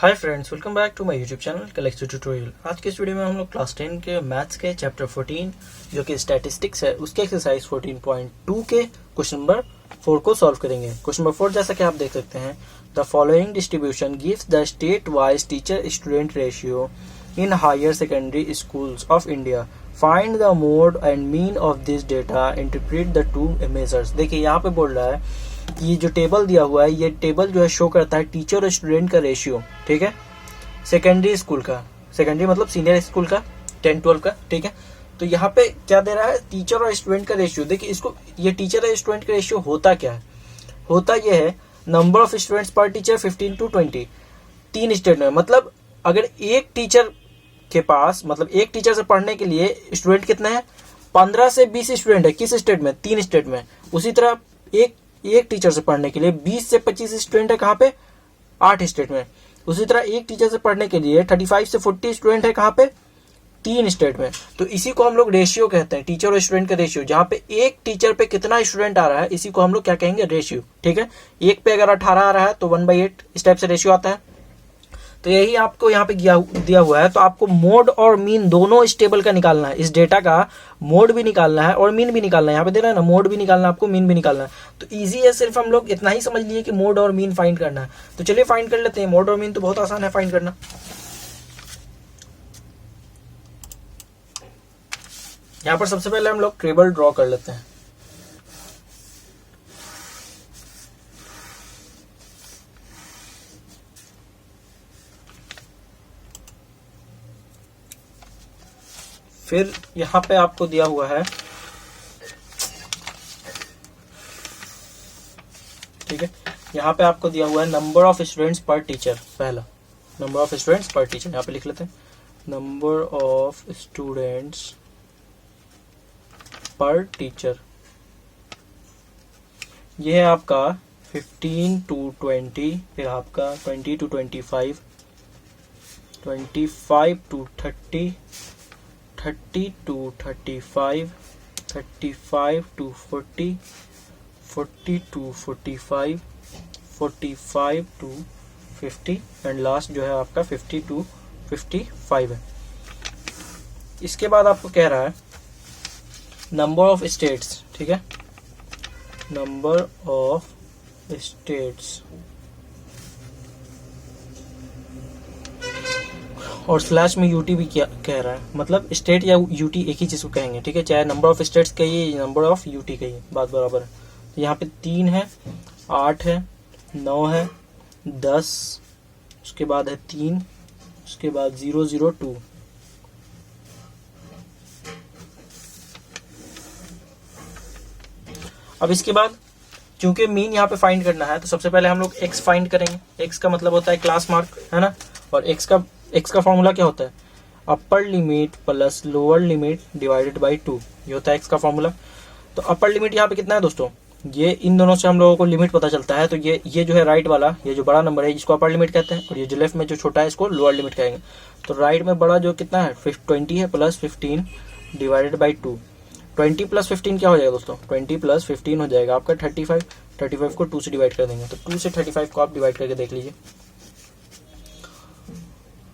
Hi friends, welcome back to my YouTube channel collection tutorial. आज के इस video में हम लोग क्लास 10 के मैथ्स के चैप्टर 14 जो कि स्टैटिस्टिक्स है उसके एक्सरसाइज 14.2 के क्वेश्चन नंबर 4 को सॉल्व करेंगे। क्वेश्चन नंबर 4 जैसा कि आप देख सकते हैं, the following distribution gives the state wise teacher student ratio in higher secondary schools of India. Find the mode and mean of this data, interpret the two measures. देखिए यहाँ पे बोल रहा है ये जो टेबल दिया हुआ है, ये टेबल जो है शो करता है टीचर और स्टूडेंट का रेशियो, ठीक है, सेकेंडरी स्कूल का, सेकेंडरी मतलब सीनियर स्कूल का, 10-12 का, ठीक है। तो यहाँ पे क्या दे रहा है, टीचर और स्टूडेंट का रेशियो। देखिए इसको, ये टीचर और स्टूडेंट का रेशियो होता क्या है, होता ये है नंबर ऑफ स्टूडेंट्स पर टीचर 15 to 20, 3 स्टेट में। मतलब अगर एक टीचर के पास, मतलब एक टीचर से पढ़ने के लिए स्टूडेंट कितने हैं, 15 से 20 स्टूडेंट है। किस स्टेट में, 3 स्टेट में। उसी तरह एक टीचर से पढ़ने के लिए 20 से 25 स्टूडेंट है, कहाँ पे, 8 स्टेट में। उसी तरह एक टीचर से पढ़ने के लिए 35 से 40 स्टूडेंट है, कहाँ पे, 3 स्टेट में। तो इसी को हम लोग रेशियो कहते हैं, टीचर और स्टूडेंट का रेशियो। जहाँ पे एक टीचर पे कितना स्टूडेंट आ रहा है, इसी को हम लोग क्या कहेंगे, रेशियो, ठीक है। एक पे अगर 18 आ रहा है तो 1/8 इस टाइप से रेशियो आता है। तो यही आपको यहाँ पे दिया हुआ है। तो आपको मोड और मीन दोनों इस टेबल का निकालना है, इस डेटा का मोड भी निकालना है और मीन भी निकालना है। यहाँ पे दे रहा है ना, मोड भी निकालना है आपको, मीन भी निकालना है। तो इजी है, सिर्फ हम लोग इतना ही समझ लिए कि मोड और मीन फाइंड करना है। तो चलिए फाइंड कर लेते हैं। मोड और मीन तो बहुत आसान है फाइंड करना। यहाँ पर सबसे पहले हम लोग टेबल ड्रॉ कर लेते हैं। फिर यहाँ पे आपको दिया हुआ है, ठीक है, यहाँ पे आपको दिया हुआ है नंबर ऑफ स्टूडेंट्स पर टीचर। पहला नंबर ऑफ स्टूडेंट्स पर टीचर, यहाँ पे लिख लेते हैं नंबर ऑफ स्टूडेंट्स पर टीचर। ये है आपका 15 to 20, फिर आपका 20 to 25, 25 to 30, 30 to 35, 35 to 40, 40 to 45, 45 to 50 and last जो है आपका 50 to 55 है। इसके बाद आपको कह रहा है नंबर ऑफ स्टेट्स, ठीक है, नंबर ऑफ स्टेट्स और स्लैश में यूटी भी क्या कह रहा है, मतलब स्टेट या यूटी एक ही चीज को कहेंगे, ठीक है। चाहे नंबर ऑफ स्टेट्स कहिए, नंबर ऑफ यूटी कहिए, बात बराबर है। तो यहाँ पे 3 है, 8 है, 9 है, 10, उसके बाद है 3, उसके बाद 002। अब इसके बाद चूंकि मीन यहाँ पे फाइंड करना है, तो सबसे पहले हम लोग एक्स फाइंड करेंगे। एक्स का मतलब होता है क्लास मार्क, है ना। और एक्स का फॉर्मूला क्या होता है, upper limit plus lower limit divided by 2, ये होता है एक्स का फॉर्मूला। तो अपर लिमिट यहाँ पे कितना है दोस्तों, ये इन दोनों से हम लोगों को लिमिट पता चलता है। तो ये जो है राइट वाला, ये जो बड़ा नंबर है इसको अपर लिमिट कहते हैं, और ये जो लेफ्ट में जो छोटा है इसको लोअर लिमिट कहेंगे। तो राइट में बड़ा जो कितना है 20 है, प्लस 15 डिवाइडेड बाई 2। 20 प्लस 15 क्या हो जाएगा दोस्तों, 20 प्लस 15 हो जाएगा आपका 35। 35 को 2 से डिवाइड कर देंगे, तो 2 से 35 को आप डिवाइड करके देख लीजिए।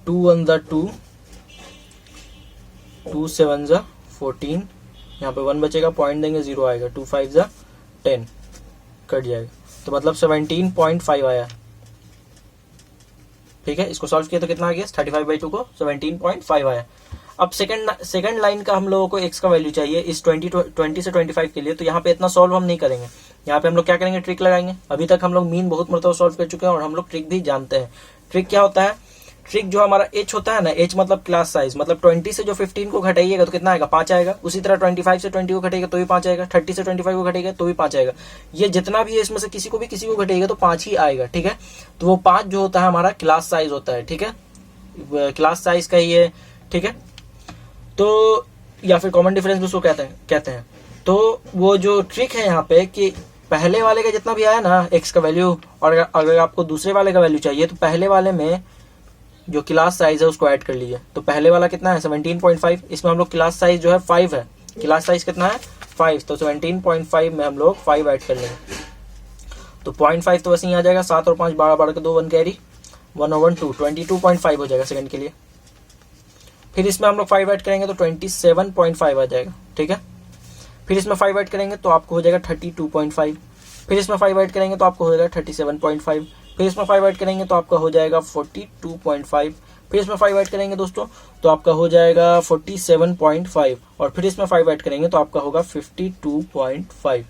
2 1 जा 2, 2 7 जा 14, यहाँ पे 1 बचेगा, पॉइंट देंगे 0 आएगा, 2 5 जा 10, कट जाएगा। तो मतलब 17.5 आया, ठीक है। इसको सॉल्व किया तो कितना आ गया, 35/2 को 17.5 आया। अब सेकंड लाइन का हम लोगों को x का वैल्यू चाहिए इस 20 से 25 के लिए। तो यहाँ पे इतना सॉल्व हम नहीं करेंगे, यहाँ पे हम लोग क्या करेंगे, ट्रिक लगाएंगे। अभी तक हम लोग मीन बहुत मरतबा सॉल्व कर चुके हैं और हम लोग ट्रिक भी जानते हैं। ट्रिक क्या होता है, ट्रिक जो हमारा h होता है ना, h मतलब क्लास साइज, मतलब 20 से जो 15 को घटाइएगा तो कितना आएगा, 5 आएगा। उसी तरह 25 से 20 को घटेगा तो भी 5 आएगा, 30 से 25 को घटेगा तो भी 5 आएगा। ये जितना भी है इसमें से किसी को घटेगा तो 5 ही आएगा, ठीक है। तो वो 5 जो होता है हमारा क्लास साइज होता है, ठीक है, क्लास साइज का ही है, ठीक है। तो या फिर कॉमन डिफरेंस भी उसको कहते हैं। तो वो जो ट्रिक है यहाँ पे कि पहले वाले का जितना भी आया ना x का वैल्यू, और अगर आपको दूसरे वाले का वैल्यू चाहिए तो पहले वाले में जो क्लास साइज है उसको ऐड कर लीजिए। तो पहले वाला कितना है 17.5, इसमें हम लोग क्लास साइज जो है 5 है, क्लास साइज कितना है 5, तो 17.5 में हम लोग 5 ऐड कर लेंगे। तो 0.5 तो वैसे ही आ जाएगा, 7 और 5 12 12 के 2 1 कैरी, 1/2 22.5 हो जाएगा सेकंड के लिए। फिर इसमें हम लोग 5 ऐड करेंगे तो 27.5 आ जाएगा, ठीक है। फिर इसमें 5 ऐड करेंगे तो आपको हो जाएगा 32.5। फिर इसमें 5 ऐड करेंगे तो आपको हो जाएगा 37.5। फिर इसमें 5 ऐड करेंगे तो आपका हो जाएगा 42.5। फिर इसमें 5 ऐड करेंगे दोस्तों तो आपका हो जाएगा 47.5। और फिर इसमें 5 ऐड करेंगे तो आपका होगा 52.5।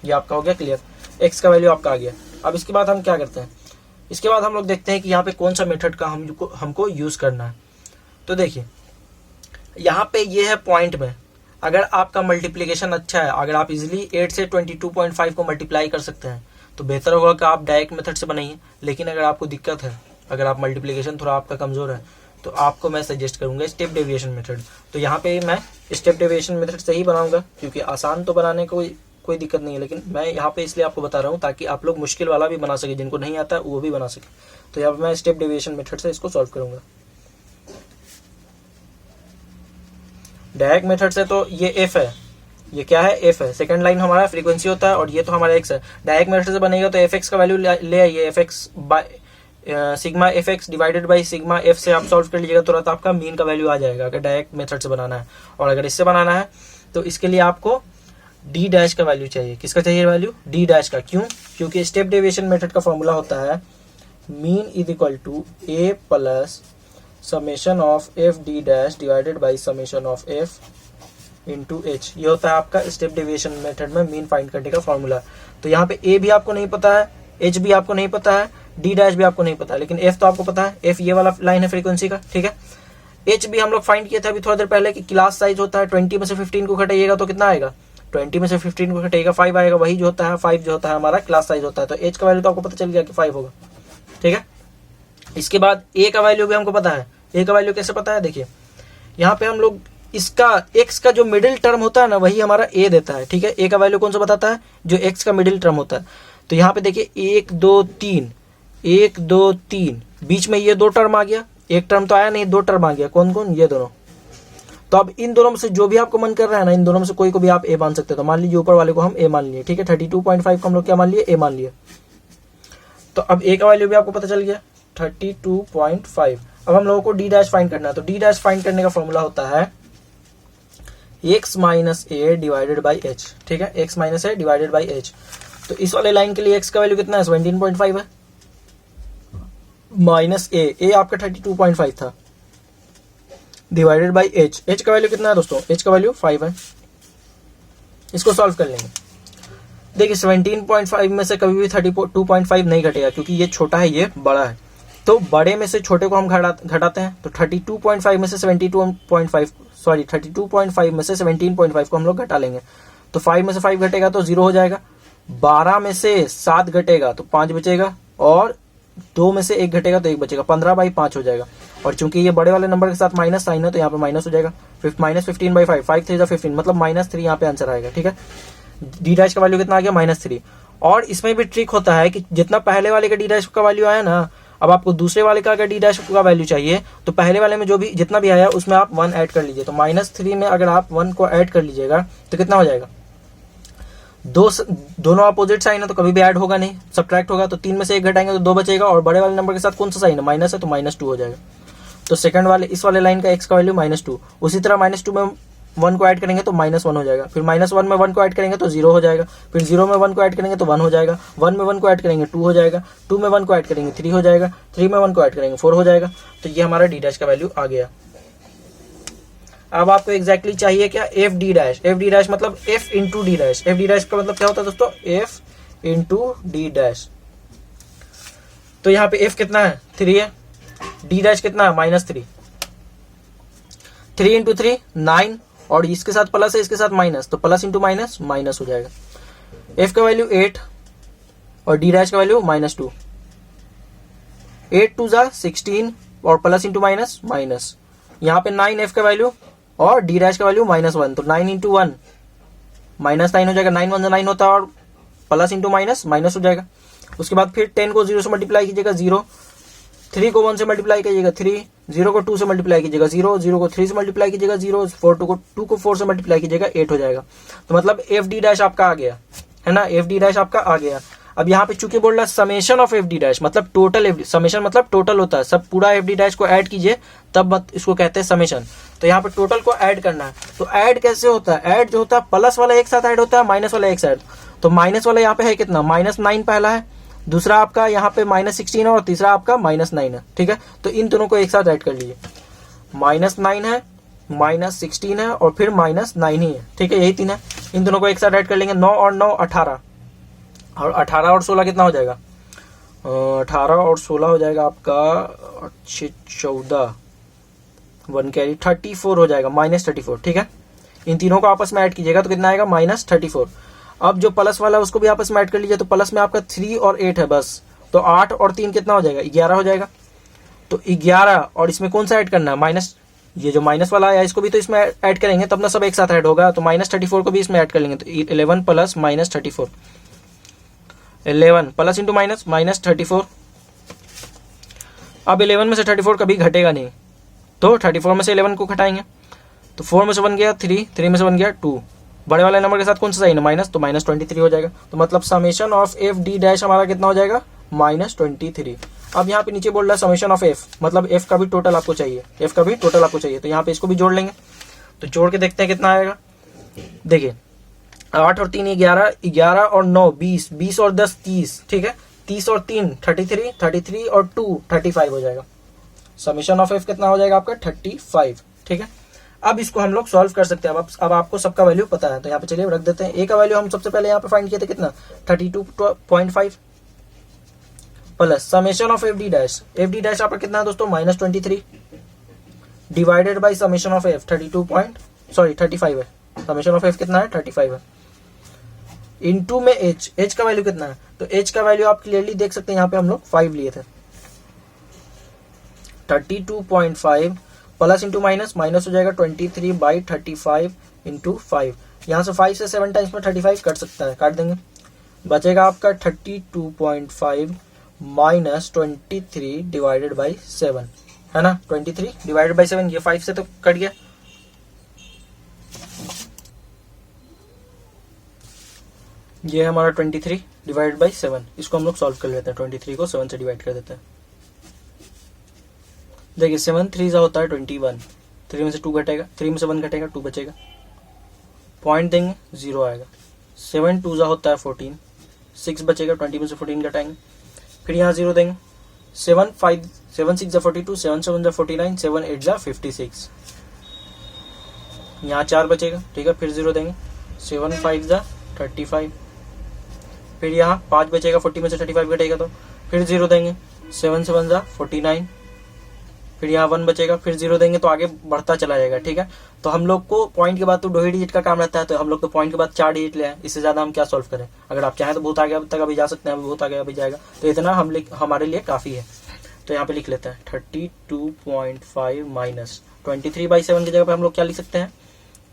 ये आपका हो गया क्लियर, एक्स का वैल्यू आपका आ गया। अब इसके बाद हम क्या करते हैं, इसके बाद हम लोग देखते हैं कि यहाँ पे कौन सा मेथड का हमको यूज करना है। तो देखिए यहाँ पे ये है पॉइंट में, अगर आपका मल्टीप्लीकेशन अच्छा है, अगर आप इजीली 8 से 22.5 को मल्टीप्लाई कर सकते हैं तो बेहतर होगा कि आप डायरेक्ट मेथड से बनाइए। लेकिन अगर आपको दिक्कत है, अगर आप मल्टीप्लीकेशन थोड़ा आपका कमजोर है, तो आपको मैं सजेस्ट करूंगा स्टेप डेविएशन मेथड। तो यहाँ पे मैं स्टेप डेविएशन मेथड से ही बनाऊंगा, क्योंकि आसान तो बनाने को कोई दिक्कत नहीं है, लेकिन मैं यहाँ पे इसलिए आपको बता रहा हूँ ताकि आप लोग मुश्किल वाला भी बना सके, जिनको नहीं आता है वो भी बना सके। तो यहाँ पे मैं स्टेप डेविएशन मेथड से इसको सॉल्व करूंगा। डायरेक्ट मेथड से तो ये एफ है, ये क्या है, एफ है, सेकंड लाइन हमारा फ्रीक्वेंसी होता है और ये तो हमारा एक्स है। डायरेक्ट मेथड से बनेगा तो एफ एक्स का वैल्यू ले आइए, F x by sigma F x divided by sigma F से आप सॉल्व कर लीजिएगा, तुरंत आपका मीन का वैल्यू आ जाएगा अगर डायरेक्ट मेथड से बनाना है। और अगर इससे बनाना है तो इसके लिए आपको डी डैश का वैल्यू चाहिए। किसका चाहिए वैल्यू, डी डैश का। क्यों, क्योंकि स्टेप डेविएशन मेथड का फॉर्मूला होता है mean is equal to A plus summation of F D dash divided by summation of F into H. ये होता है आपका स्टेप डेविएशन मेथड में मीन फाइंड करने का फॉर्मूला। तो यहाँ पे ए भी आपको नहीं पता है, एच भी आपको नहीं पता है, डी डैश भी आपको नहीं पता है, लेकिन एफ तो आपको पता है। एफ ये वाला लाइन है फ्रीक्वेंसी का, ठीक है। एच भी हम लोग फाइंड किए थे अभी थोड़ा देर पहले कि क्लास साइज होता है 20 में से 15 को घटाइएगा तो कितना आएगा, 20 में से 15 को घटाइएगा 5 आएगा, वही जो होता है 5 जो होता है हमारा क्लास साइज होता है। तो एच का वैल्यू तो आपको पता चल गया कि 5 होगा, ठीक है। इसके बाद ए का वैल्यू भी हमको पता है। ए का वैल्यू कैसे पता है, देखिए यहाँ पे हम लोग इसका एक्स का जो मिडिल टर्म होता है ना वही हमारा ए देता है, ठीक है। ए का वैल्यू कौन सा बताता है, जो एक्स का मिडिल टर्म होता है। तो यहाँ पे देखिए 1 2 3 1 2 3 बीच में ये 2 टर्म आ गया, एक टर्म तो आया नहीं, 2 टर्म आ गया। कौन कौन, ये दोनों। तो अब इन दोनों में से जो भी आपको मन कर रहा है ना, इन दोनों में से कोई को भी आप ए मान सकते हैं। तो मान लीजिए ऊपर वाले को हम ए मान लिए, ठीक है। 32.5 को हम लोग क्या मान लिए, ए मान लिए। तो अब ए का वैल्यू भी आपको पता चल गया 32.5। अब हम लोगों को डी डैश फाइंड करना है। तो डी डैश फाइंड करने का फॉर्मूला होता है x minus A divided by H, ठीक है। X minus A divided by H. तो इस वाले लाइन के लिए एक्स का वैल्यू कितना है, 17.5 है, माइनस ए आपका 32.5 था, डिवाइडेड बाई एच। एच का वैल्यू कितना है दोस्तों, एच का वैल्यू 5 है। इसको सॉल्व कर लेंगे। देखिए 17.5 में से कभी भी 32.5 नहीं घटेगा, क्योंकि ये छोटा है ये बड़ा है। तो बड़े में से छोटे को हम घटाते हैं। तो 32.5 में से 32.5 में से 17.5 को हम लोग घटा लेंगे। तो 5 में से 5 घटेगा तो 0 हो जाएगा, 12 में से 7 घटेगा तो 5 बचेगा, और 2 में से 1 घटेगा तो 1 बचेगा, 15/5 हो जाएगा। और चूंकि ये बड़े वाले नंबर के साथ माइनस साइन है तो यहाँ पे माइनस हो जाएगा, -15/5, 5 3 15, मतलब -3 यहाँ पे आंसर आएगा, ठीक है। डी डैश का वैल्यू कितना आ गया, -3। और इसमें भी ट्रिक होता है कि जितना पहले वाले का डी डैश का वैल्यू आया ना, अब आपको दूसरे वाले का अगर डी डैश का वैल्यू चाहिए तो पहले वाले में जो भी जितना भी आया उसमें आप 1 ऐड कर लीजिए। तो -3 में अगर आप 1 को ऐड कर लीजिएगा तो कितना हो जाएगा, दोनों अपोजिट साइन है तो कभी भी ऐड होगा नहीं, सब्ट्रैक्ट होगा। तो 3 में से 1 घटाएंगे तो 2 बचेगा, और बड़े वाले नंबर के साथ कौन सा साइन है, माइनस है, तो -2 हो जाएगा। तो सेकंड वाले इस वाले लाइन का एक्स का वैल्यू -2। उसी तरह -2 में 1 को ऐड करेंगे तो -1 हो जाएगा, फिर -1 में 1 को ऐड करेंगे तो 0 हो जाएगा, फिर 0 में 1 को ऐड करेंगे तो 1 हो जाएगा, 1 में 1 को ऐड करेंगे 2 हो जाएगा, 2 में 1 को ऐड करेंगे 3 हो जाएगा, 3 में 1 को ऐड करेंगे 4 हो जाएगा। तो ये हमारा डी डैश का वैल्यू आ गया। अब आपको एग्जैक्टली चाहिए क्या, F D dash. F D dash मतलब F into D dash. F D dash का मतलब क्या होता है दोस्तों, एफ इंटू डी डैश। तो यहाँ पे एफ कितना है, 3 है, डी डैश कितना है, -3, 3 इंटू 3 9, और इसके साथ प्लस है, इसके साथ माइनस, तो प्लस इंटू माइनस माइनस हो जाएगा। एफ का वैल्यू 8 और डी डैश का वैल्यू -2, 8 2 जा 16, और प्लस इंटू माइनस माइनस। यहाँ पे 9 एफ का वैल्यू और डी डैश का वैल्यू -1, तो 9 इंटू 1 -9 हो जाएगा, 9 1 9 होता है, और प्लस इंटू माइनस माइनस हो जाएगा। उसके बाद फिर 10 को 0 से मल्टीप्लाई कीजिएगा 0, 3 को 1 से मल्टीप्लाई कीजिएगा 3, 0 को 2 से मल्टीप्लाई कीजिएगा 0, 0 को 3 से मल्टीप्लाई कीजिएगा 0, 2 को 4 से मल्टीप्लाई कीजिएगा 8 हो जाएगा। तो मतलब एफ डी डैश आपका आ गया है ना, एफ डी डैश आपका आ गया। अब यहाँ पे चूंकि बोल रहा है summation of F D dash, मतलब टोटल एफ डी, समेशन मतलब टोटल होता है, सब पूरा एफ डी डैश को ऐड कीजिए तब इसको कहते हैं समेशन। तो यहाँ पे टोटल को ऐड करना है, तो ऐड कैसे होता है, ऐड जो होता है प्लस वाला एक साथ ऐड होता है, माइनस वाला एक साथ। तो माइनस वाला यहाँ पे है कितना, -9 पहला है, दूसरा आपका यहाँ पे -16 है और तीसरा आपका -9 है, ठीक है। तो इन दोनों को एक साथ ऐड कर लीजिए, -9 है, -16 है और फिर -9 ही है, ठीक है, यही तीन है। इन दोनों को एक साथ ऐड कर लेंगे, 9 और 9 18, और 18 और 16 कितना हो जाएगा, 18 और 16 हो जाएगा आपका 14, 1 कैरी 34 हो जाएगा, -34, ठीक है। इन तीनों को आपस में ऐड कीजिएगा तो कितना आएगा, -34। अब जो प्लस वाला है उसको भी आपस में ऐड कर लीजिए, तो प्लस में आपका 3 और 8 है बस, तो 8 और 3 कितना हो जाएगा, 11 हो जाएगा। तो 11 और इसमें कौन सा ऐड करना है, माइनस, ये जो माइनस वाला आया इसको भी तो इसमें ऐड करेंगे तब ना सब एक साथ ऐड होगा, तो -34 को भी इसमें ऐड कर लेंगे। तो 11 प्लस -34, 11 प्लस इंटू माइनस -34। अब 11 में से 34 कभी घटेगा नहीं, तो 34 में से 11 को घटाएंगे, तो 4 में से 1 गया 3, 3 में से 1 गया 2, बड़े वाले नंबर के साथ कौन सा साइन है, माइनस, तो -23 हो जाएगा। तो मतलब summation of F D dash हमारा कितना हो जाएगा, -23। अब यहाँ पे नीचे बोल रहा है समेशन ऑफ एफ, मतलब एफ का भी टोटल आपको चाहिए, एफ का भी टोटल आपको चाहिए, तो यहाँ पे इसको भी जोड़ लेंगे। तो जोड़ के देखते हैं कितना आएगा, देखिए 8 और 3 11, 11 और 9 20, 20 और 10 30, ठीक है, 30 और 3 33, 33 और 2 35 हो जाएगा। समेशन ऑफ एफ कितना हो जाएगा आपका 35, ठीक है। अब इसको हम लोग सॉल्व कर सकते हैं। अब आपको सबका वैल्यू पता है, तो यहाँ पे चलिए रख देते हैं। ए का वैल्यू हम सबसे पहले यहाँ पे फाइंड किए थे कितना, 32.5 plus summation of F D dash, F D dash आपका कितना है दोस्तों, -23 divided by summation of F 35 है, समेशन ऑफ एफ कितना है 35 है, इनटू में एच, एच का वैल्यू कितना है, तो एच का वैल्यू आप क्लियरली देख सकते हैं, यहाँ पे हम लोग 5 लिए थे, 32.5 प्लस इंटू माइनस, माइनस हो जाएगा 23/35 इंटू 5, यहाँ से 5 से 7 टाइम्स में 35 कट सकता है, काट देंगे, बचेगा आपका 32.5 माइनस 23 डिवाइडेड बाई 7, है ना, 23 डिवाइडेड बाई 7, ये 5 से तो कट गया, ये हमारा 23 डिवाइडेड बाई 7, इसको हम लोग सॉल्व कर लेते हैं, 23 को 7 से डिवाइड कर देते हैं। देखिए 7 3 होता है 21, 3 में से 2 घटेगा, 3 में से 1 घटेगा, 2 बचेगा, पॉइंट देंगे 0 आएगा, 7 2 होता है 14, 6 बचेगा, 20 में से 14 घटाएंगे, फिर यहाँ 0 देंगे, 7 6 42, 7 7 49, 7 8 56, यहाँ 4 बचेगा, ठीक है, फिर 0 देंगे, 7 5 35, फिर यहाँ 5 बचेगा, 40 में से 35 घटेगा तो फिर 0 देंगे, 7 7 49, फिर यहाँ 1 बचेगा, फिर 0 देंगे, तो आगे बढ़ता चला जाएगा, ठीक है। तो हम लोग को पॉइंट के बाद तो 2 ही डिजिट का काम रहता है, तो हम लोग तो पॉइंट के बाद 4 डिजिट ले आए, इससे ज्यादा हम क्या सॉल्व करें, अगर आप चाहें तो बहुत आगे तक अभी जा सकते हैं, बहुत आगे अभी जाएगा, तो इतना हमारे लिए काफी है। तो यहाँ पे लिख लेते हैं 32.5 माइनस 23/7 की जगह पे हम लोग क्या लिख सकते हैं,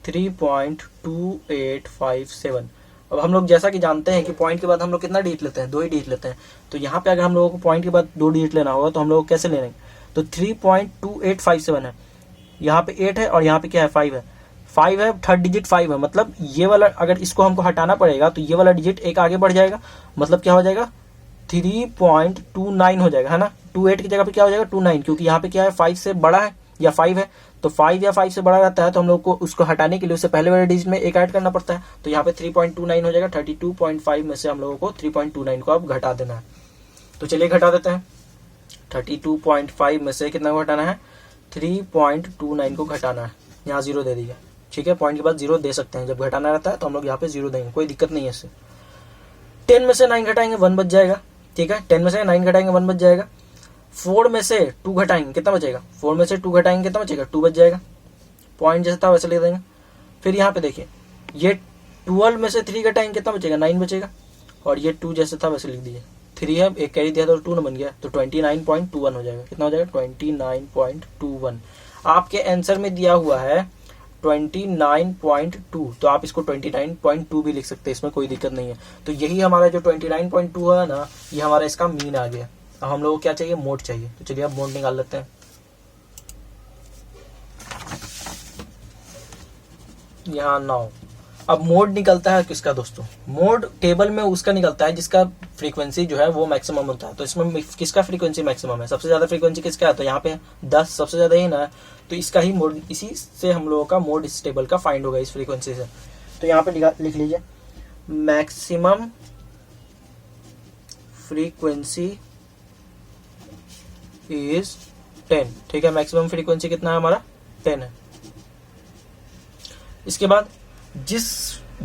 3.2857। अब हम लोग जैसा कि जानते हैं कि पॉइंट के बाद हम लोग कितना डिजिट लेते हैं, 2 ही डिजिट लेते हैं, तो यहाँ पे अगर हम लोगों को पॉइंट के बाद 2 डिजिट लेना होगा तो हम लोग कैसे लेंगे, तो 3.2857 है, यहाँ पे 8 है और यहाँ पे क्या है 5 है, 5 है, थर्ड डिजिट 5 है, मतलब ये वाला अगर इसको हमको हटाना पड़ेगा तो ये वाला डिजिट एक आगे बढ़ जाएगा, मतलब क्या हो जाएगा 3.29 हो जाएगा, है ना, 28 की जगह पे क्या हो जाएगा 29, क्योंकि यहाँ पे क्या है 5 से बड़ा है या 5 है, तो 5 या 5 से बड़ा रहता है तो हम लोग को उसको हटाने के लिए उससे पहले वाले डिजिट में एक ऐड करना पड़ता है, तो यहाँ पे 3.29 हो जाएगा, 32.5 में से हम लोगों को 3.29 को अब घटा देना है। तो चलिए घटा देते हैं, 32.5 में से कितना को घटाना है, 3.29 को घटाना है, यहाँ 0 दे दीजिए, ठीक है, पॉइंट के बाद 0 दे सकते हैं, जब घटाना रहता है तो हम लोग यहाँ पे 0 देंगे, कोई दिक्कत नहीं है इससे। 10 में से 9 घटाएंगे 1 बच जाएगा, ठीक है, 10 में से 9 घटाएंगे 1 बच जाएगा, 4 में से 2 घटाएंगे कितना बचेगा, 4 में से 2 घटाएंगे कितना बचेगा, 2 बच जाएगा, पॉइंट जैसा था वैसे लिख देंगे। फिर यहाँ पे देखिए ये 12 में से 3 घटाएंगे कितना बचेगा, 9 बचेगा, और ये 2 जैसे था वैसे लिख दीजिए, 3 है, एक कैरी दिया तो 2 न बन गया, तो 29.21 हो जाएगा, कितना हो जाएगा 29.21। आपके आंसर में दिया हुआ है 29.2, तो आप इसको 29.2 भी लिख सकते हैं, इसमें कोई दिक्कत नहीं है। तो यही हमारा जो 29.2 है ना, ये हमारा इसका मीन आ गया। अब हम लोगों को क्या चाहिए, मोड चाहिए, तो चलिए अब मोड निकाल लेते हैं। यहाँ 9, अब मोड निकलता है किसका दोस्तों, मोड टेबल में उसका निकलता है जिसका फ्रीक्वेंसी जो है वो मैक्सिमम होता है। तो इसमें किसका फ्रीक्वेंसी मैक्सिमम है, सबसे ज्यादा फ्रीक्वेंसी किसका है, तो यहाँ पे 10 सबसे ज्यादा ही ना है, तो इसका ही मोड, इसी से हम लोगों का मोड इस टेबल का फाइंड होगा इस फ्रीक्वेंसी से। तो यहाँ पे लिख लीजिए मैक्सिमम फ्रीक्वेंसी इज 10। ठीक है, मैक्सिमम फ्रीक्वेंसी कितना है हमारा, 10 है। इसके बाद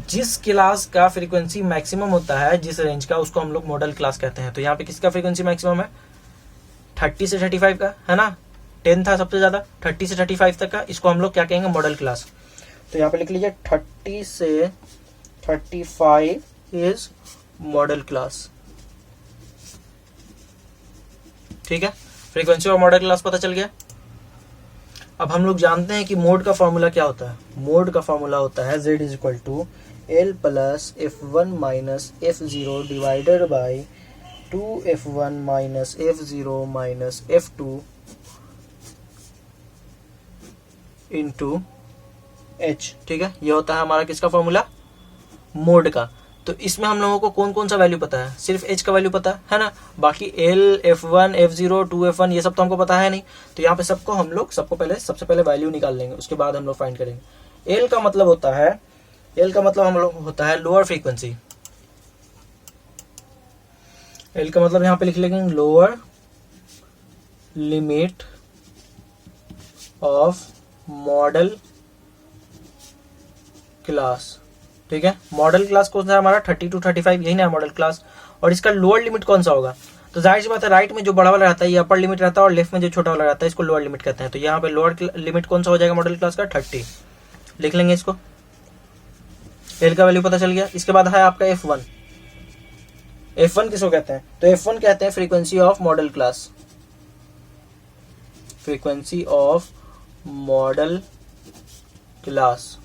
जिस क्लास का फ्रीक्वेंसी मैक्सिमम होता है, जिस रेंज का, उसको हम लोग मॉडल क्लास कहते हैं। तो यहाँ पे किसका फ्रीक्वेंसी मैक्सिमम है, 30 से 35 का है ना, 10 था सबसे ज्यादा, 30 से 35 तक का, इसको हम लोग क्या कहेंगे, मॉडल क्लास। तो यहाँ पे लिख लीजिए 30 से 35 इज मॉडल क्लास। ठीक है, फ्रीक्वेंसी और मॉडल क्लास पता चल गया। अब हम लोग जानते हैं कि मोड का फॉर्मूला क्या होता है। मोड का फॉर्मूला होता है z is equal to L plus f1 minus f0 divided by 2f1 minus f0 minus f2 into h। ठीक है, ये होता है हमारा किसका फॉर्मूला, मोड का। तो इसमें हम लोगों को कौन कौन सा वैल्यू पता है, सिर्फ h का वैल्यू पता है ना, बाकी l, f1, f0, 2f1 ये सब तो हमको पता है नहीं। तो यहाँ पे सबको हम लोग सबसे पहले वैल्यू निकाल लेंगे, उसके बाद हम लोग फाइंड करेंगे। l का मतलब होता है लोअर फ्रीक्वेंसी। l का मतलब यहाँ पे लिख लेंगे lower limit of model class. ठीक है, मॉडल क्लास कौन सा है हमारा, 30 to 35, यही ना मॉडल क्लास। और इसका लोअर लिमिट कौन सा होगा, तो जाहिर सी बात है राइट में जो बड़ा वाला रहता है ये अपर लिमिट रहता है, और लेफ्ट में जो छोटा वाला रहता है इसको लोअर लिमिट कहते हैं। तो यहाँ पे लोअर लिमिट कौन सा हो जाएगा मॉडल क्लास का, 30 लिख लेंगे इसको। एल का वैल्यू पता चल गया। इसके बाद है आपका f1। f1 किसको कहते हैं, तो f1 कहते हैं frequency of model class. Frequency of model class.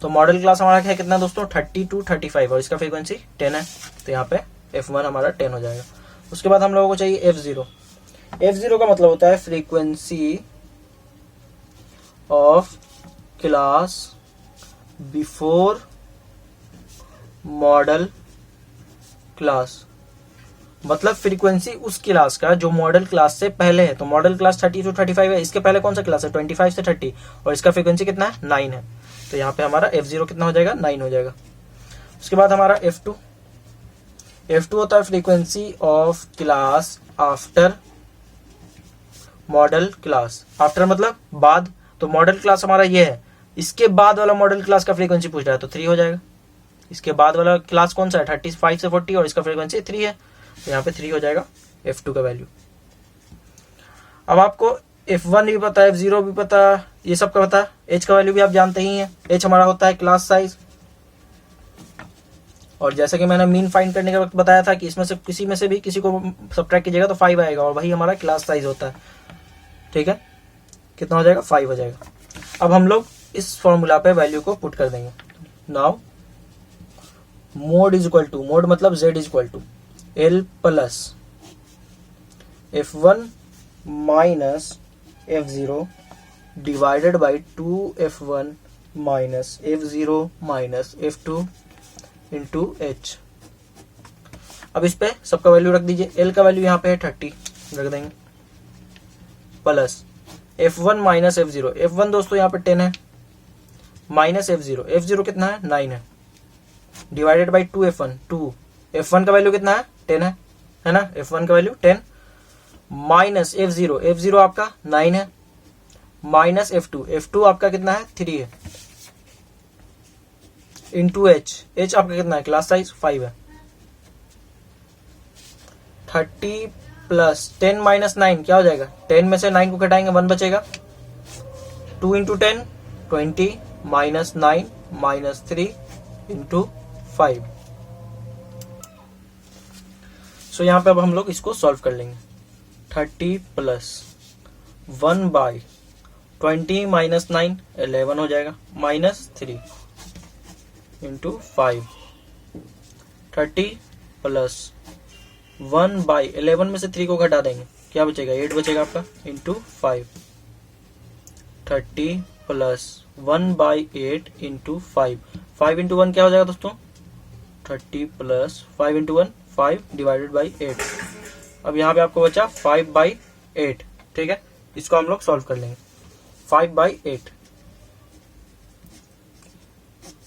तो मॉडल क्लास हमारा क्या है, कितना दोस्तों, 30 to 35, और इसका फ्रीक्वेंसी 10 है। तो यहाँ पे f1 हमारा 10 हो जाएगा। उसके बाद हम लोगों को चाहिए f0। f0 का मतलब होता है frequency of class before model class. मतलब फ्रीक्वेंसी उस क्लास का जो मॉडल क्लास से पहले है। तो मॉडल क्लास 30 to 35 है, इसके पहले कौन सा क्लास है, 25 से 30, और इसका फ्रीक्वेंसी कितना है, 9 है। तो यहाँ पे हमारा f0 कितना हो जाएगा, 9 हो जाएगा। उसके बाद हमारा f2 होता है frequency of class after model class. After मतलब बाद, तो मॉडल क्लास हमारा ये है, इसके बाद वाला मॉडल क्लास का फ्रीक्वेंसी पूछ रहा है, तो 3 हो जाएगा। इसके बाद वाला क्लास कौन सा है, 35 से 40, और इसका फ्रीक्वेंसी 3 है। तो यहाँ पे 3 हो जाएगा f2 का वैल्यू। अब आपको f1 भी पता है, f0 भी पता, ये सब का पता है। h का वैल्यू भी आप जानते ही हैं, h हमारा होता है क्लास साइज। और जैसा कि मैंने मीन फाइंड करने के वक्त बताया था कि इसमें से किसी में से भी किसी को सबट्रैक्ट कीजिएगा तो 5 आएगा, और वही हमारा क्लास साइज होता है। ठीक है, कितना हो जाएगा, 5 हो जाएगा। अब हम लोग इस फॉर्मूला पे वैल्यू को पुट कर देंगे। Now mode is equal to, mode मतलब z is equal to l plus f1 minus f0 divided by 2f1 minus f0 minus f2 into h। अब इस पे सबका वैल्यू रख दीजिए। l का वैल्यू यहाँ पे है 30, रख देंगे, plus f1 minus f0। f1 दोस्तों यहाँ पे 10 है, माइनस f0, f0 कितना है, 9 है, डिवाइडेड बाई 2f1, 2 f1 का वैल्यू कितना है, 10 है ना, f1 का वैल्यू 10, माइनस f0, f0 आपका 9 है, माइनस f2 आपका कितना है, 3 है, इंटू h आपका कितना है, क्लास साइज 5 है। 30 प्लस 10 माइनस 9 क्या हो जाएगा, 10 में से 9 को घटाएंगे 1 बचेगा, 2 इंटू 10 20 माइनस 9 माइनस 3 इंटू 5। सो यहाँ पे अब हम लोग इसको सॉल्व कर लेंगे। 30 प्लस 1 बाई 20 माइनस 9 11 हो जाएगा, माइनस 3 इंटू 5। 30 प्लस 1 बाई 11 में से 3 को घटा देंगे, क्या बचेगा, 8 बचेगा आपका, into 5। 30 plus 1 by 8 into 5, 5 into 1 क्या हो जाएगा दोस्तों, 30 प्लस 5 इंटू 1 5 डिवाइडेड बाई 8। अब यहाँ पे आपको बचा 5/8। ठीक है, इसको हम लोग सॉल्व कर लेंगे। 5/8।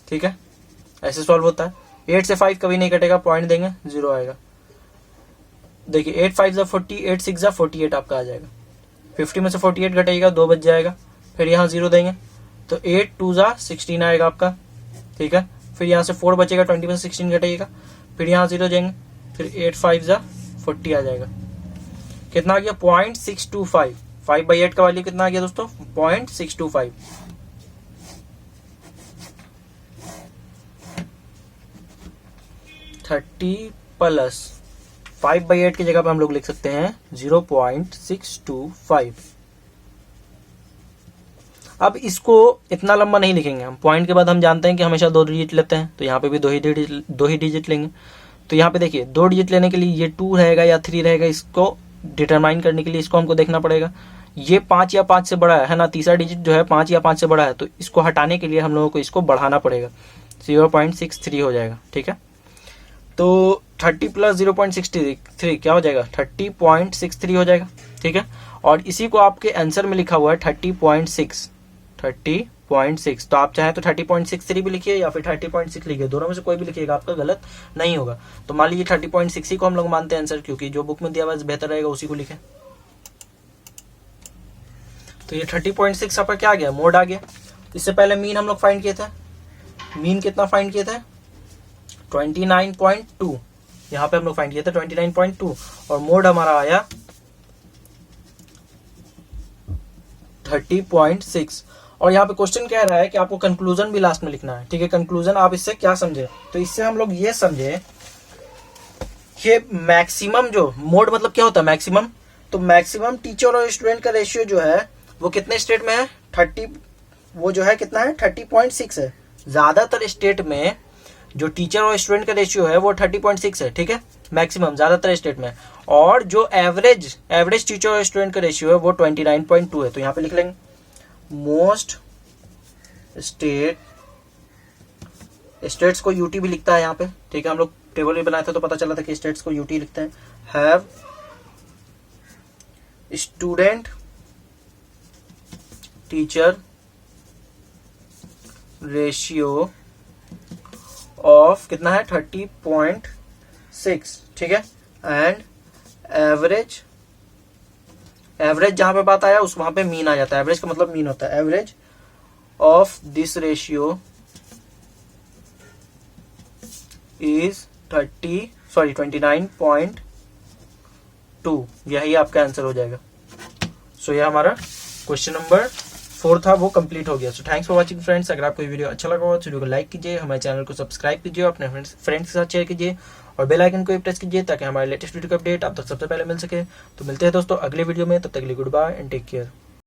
ठीक है, ऐसे सॉल्व होता है। 8 से 5 कभी नहीं कटेगा, पॉइंट देंगे 0 आएगा। देखिए 8 5 जा 40, 8 6 जा 48 आपका आ जाएगा। 50 में से 48 घटेगा, 2 बच जाएगा। फिर यहाँ 0 देंगे तो 8 2 जा 16 आएगा आपका। ठीक है, फिर यहाँ से 4 बचेगा, 20 में से 16 घटेगा। फिर यहाँ 0 देंगे, फिर 8 5 जा 40 आ जाएगा। कितना आ गया? 0.625। 5/8 का वैल्यू कितना आ गया दोस्तों? 0.625। +30 5/8 की जगह पे हम लोग लिख सकते हैं 0.625। अब इसको इतना लंबा नहीं लिखेंगे हम। पॉइंट के बाद हम जानते हैं कि हमेशा 2 डिजिट लेते हैं, तो यहाँ पे भी दो ही डिजिट लेंगे। तो यहाँ पे देखिए 2 डिजिट लेने के लिए ये 2 रहेगा या 3 रहेगा, इसको डिटरमाइन करने के लिए इसको हमको देखना पड़ेगा। ये 5 या 5 से बड़ा है ना, तीसरा डिजिट जो है 5 या 5 से बड़ा है, तो इसको हटाने के लिए हम लोगों को इसको बढ़ाना पड़ेगा। 0.63 हो जाएगा। ठीक है, तो 30 + 0.63 क्या हो जाएगा? 30.63 हो जाएगा। ठीक है, और इसी को आपके आंसर में लिखा हुआ है 30.6। तो आप चाहे तो 30.63 भी लिखिए या फिर 30.6 लिखिए, दोनों में से कोई भी लिखिएगा, आपका गलत नहीं होगा। तो मान लीजिए 30.6 ही को हम लोग मानते हैं आंसर, क्योंकि जो बुक में दिया हुआ है बेहतर रहेगा उसी को लिखें। तो ये 30.6 आपका क्या आ गया? मोड आ गया। इससे पहले मीन हम लोग फाइंड किए थे। मीन कितना फाइंड किए थे? 29.2। यहाँ पे हम लोग फाइंड किए थे 29.2, और मोड हमारा आया 30.6। और यहाँ पे क्वेश्चन कह रहा है कि आपको कंक्लूजन भी लास्ट में लिखना है। ठीक है, कंक्लूजन आप इससे क्या समझे? तो इससे हम लोग ये समझे कि मैक्सिमम जो मोड मतलब क्या होता है? मैक्सिमम, तो मैक्सिमम टीचर और स्टूडेंट का रेशियो जो है वो कितने स्टेट में है? 30, वो जो है कितना है? 30.6 है। ज्यादातर स्टेट में जो टीचर और स्टूडेंट का रेशियो है वो 30.6 है। ठीक है, मैक्सिमम ज्यादातर स्टेट में। और जो एवरेज टीचर और स्टूडेंट का रेशियो है वो 29.2 है। तो यहाँ पे लिख लेंगे मोस्ट स्टेट्स को यूटी भी लिखता है यहाँ पे। ठीक है, हम लोग टेबल भी बनाए थे तो पता चला था कि स्टेट्स को यूटी लिखते हैं। Have student teacher ratio of कितना है? 30.6। ठीक है, एंड एवरेज जहां पे बात आया उस वहां पे मीन आ जाता है। एवरेज का मतलब मीन होता है। Average of this ratio is 29.2। यही आपका आंसर हो जाएगा। सो ये हमारा क्वेश्चन नंबर 4 था, वो कंप्लीट हो गया। So thanks for watching friends. अगर आपको ये वीडियो अच्छा लगा हो तो वीडियो को लाइक कीजिए, हमारे चैनल को सब्सक्राइब कीजिए, अपने फ्रेंड्स के साथ शेयर कीजिए और बेल आइकन को प्रेस कीजिए ताकि हमारे लेटेस्ट वीडियो का अपडेट आप तक सबसे पहले मिल सके। तो मिलते हैं दोस्तों अगले वीडियो में, तब तक के लिए good bye and take care.